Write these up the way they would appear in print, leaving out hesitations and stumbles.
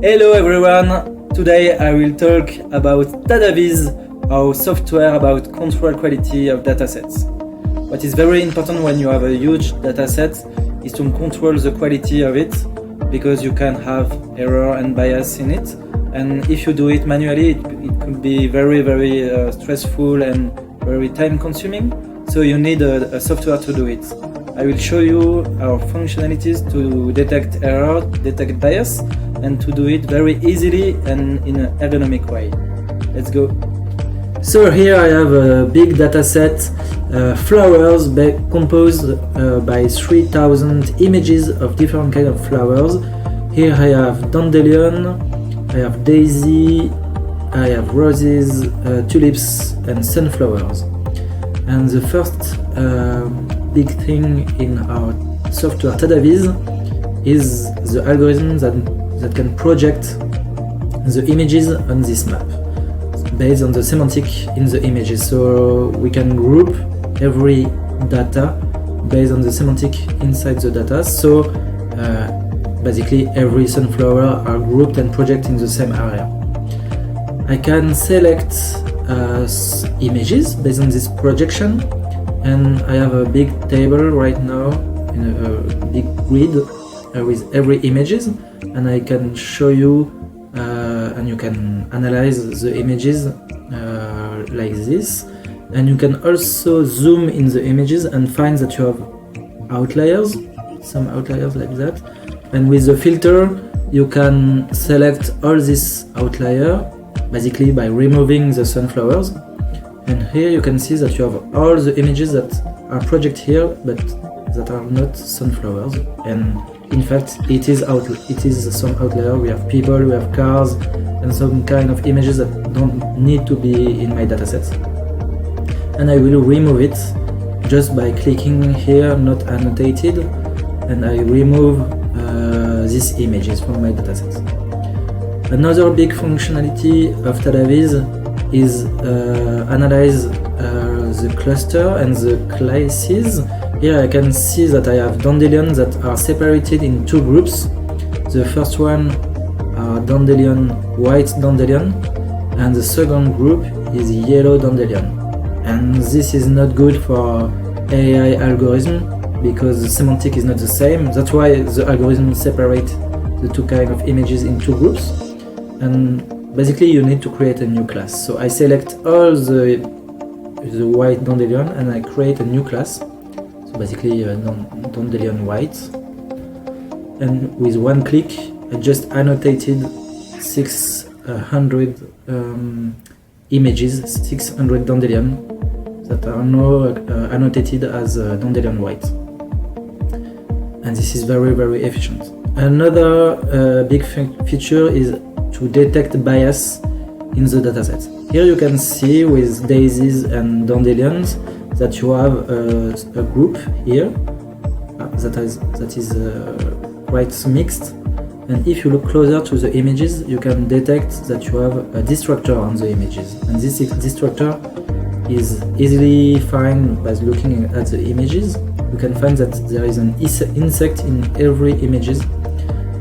Hello everyone! Today I will talk about Tadaviz, our software about control quality of datasets. What is very important when you have a huge dataset is to control the quality of it, because you can have error and bias in it, and if you do it manually it could be very stressful and very time consuming, so you need a software to do it. I will show you our functionalities to detect error, detect bias, and to do it very easily and in an ergonomic way. Let's go. So here I have a big data set, flowers composed by 3000 images of different kinds of flowers. Here I have dandelion, I have daisy, I have roses, tulips and sunflowers. And the first big thing in our software Tadaviz is the algorithm that can project the images on this map based on the semantic in the images. So we can group every data based on the semantic inside the data. So basically every sunflower are grouped and projected in the same area. I can select images based on this projection, and I have a big table right now in a big grid with every images, and I can show you and you can analyze the images like this, and you can also zoom in the images and find that you have outliers, some outliers like that, and with the filter you can select all this outlier basically by removing the sunflowers. And here you can see that you have all the images that are projected here but that are not sunflowers, and in fact it is some outlier. We have people, we have cars, and some kind of images that don't need to be in my dataset. And I will remove it just by clicking here not annotated, and I remove these images from my dataset. Another big functionality of Tadaviz is analyze the cluster and the classes. Here I can see that I have dandelions that are separated in two groups. The first one are dandelion, white dandelion, and the second group is yellow dandelion. And this is not good for AI algorithm because the semantic is not the same. That's why the algorithm separate the two kind of images in two groups. And basically you need to create a new class. So I select all the white dandelion and I create a new class. So basically dandelion white. And with one click I just annotated 600 images, 600 dandelion that are now annotated as dandelion white. And this is very efficient. Another big feature is to detect bias in the dataset. Here you can see with daisies and dandelions that you have a group here that is quite mixed. And if you look closer to the images, you can detect that you have a distractor on the images. And this distractor is easily found by looking at the images. You can find that there is an insect in every images,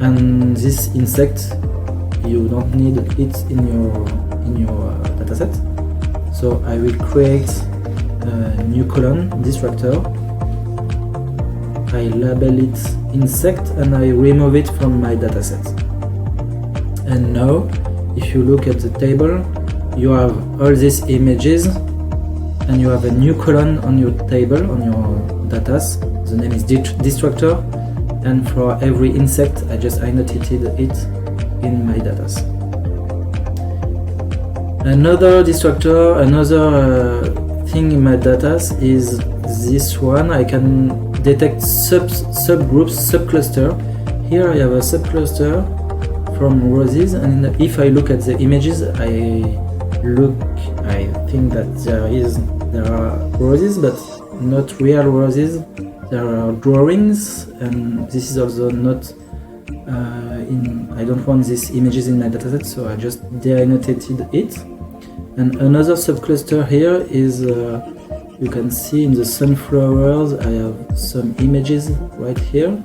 and this insect you don't need it in your dataset. So I will create a new column, distractor. I label it insect and I remove it from my dataset. And now, if you look at the table, you have all these images, and you have a new column on your table, on your data. The name is distractor, and for every insect, I just annotated it in my data. Another distractor, another thing in my data is this one. I can detect subgroups, subcluster. Here I have a subcluster from roses, and if I look at the images, I think that there are roses, but not real roses. There are drawings, and this is also not I don't want these images in my dataset, so I just de-annotated it. And another subcluster here is you can see in the sunflowers I have some images right here.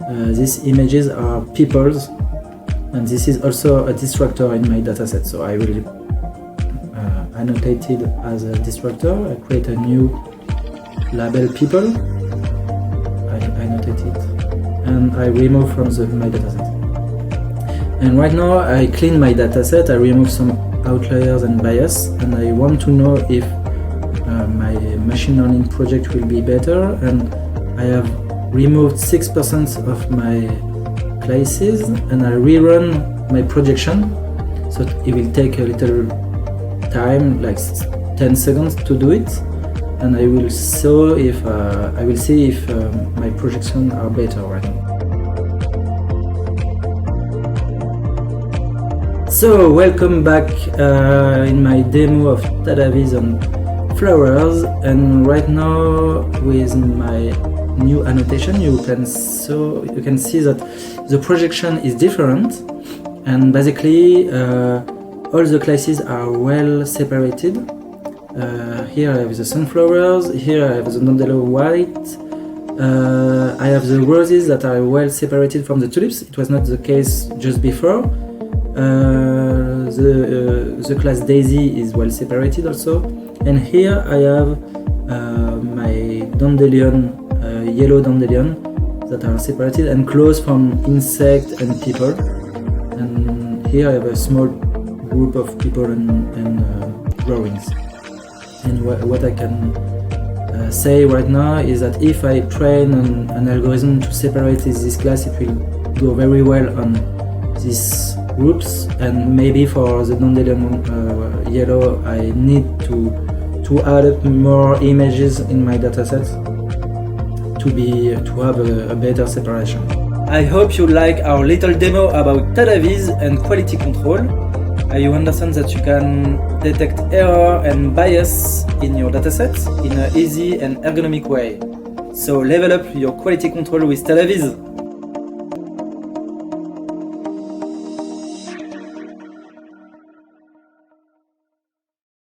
These images are peoples, and this is also a distractor in my dataset. So I will annotate it as a distractor. I create a new label people. I annotate it, and I remove from my dataset. And right now I clean my dataset. I remove some outliers and bias, and I want to know if my machine learning project will be better. And I have removed 6% of my classes, and I rerun my projection. So it will take a little time, like 10 seconds to do it, and I will see if my projections are better right now. So welcome back in my demo of Tadaviz on flowers, and right now with my new annotation you can see that the projection is different, and basically all the classes are well separated. Here I have the sunflowers, here I have the Nondelo white, I have the roses that are well separated from the tulips. It was not the case just before. The class Daisy is well separated also, and here I have my dandelion, yellow dandelion, that are separated and close from insect and people. And here I have a small group of people and drawings. And what I can say right now is that if I train an algorithm to separate this class, it will go very well on these groups. And maybe for the dandelion yellow, I need to add up more images in my dataset to have a better separation. I hope you like our little demo about Tadaviz and quality control. You understand that you can detect error and bias in your dataset in an easy and ergonomic way. So level up your quality control with Tadaviz.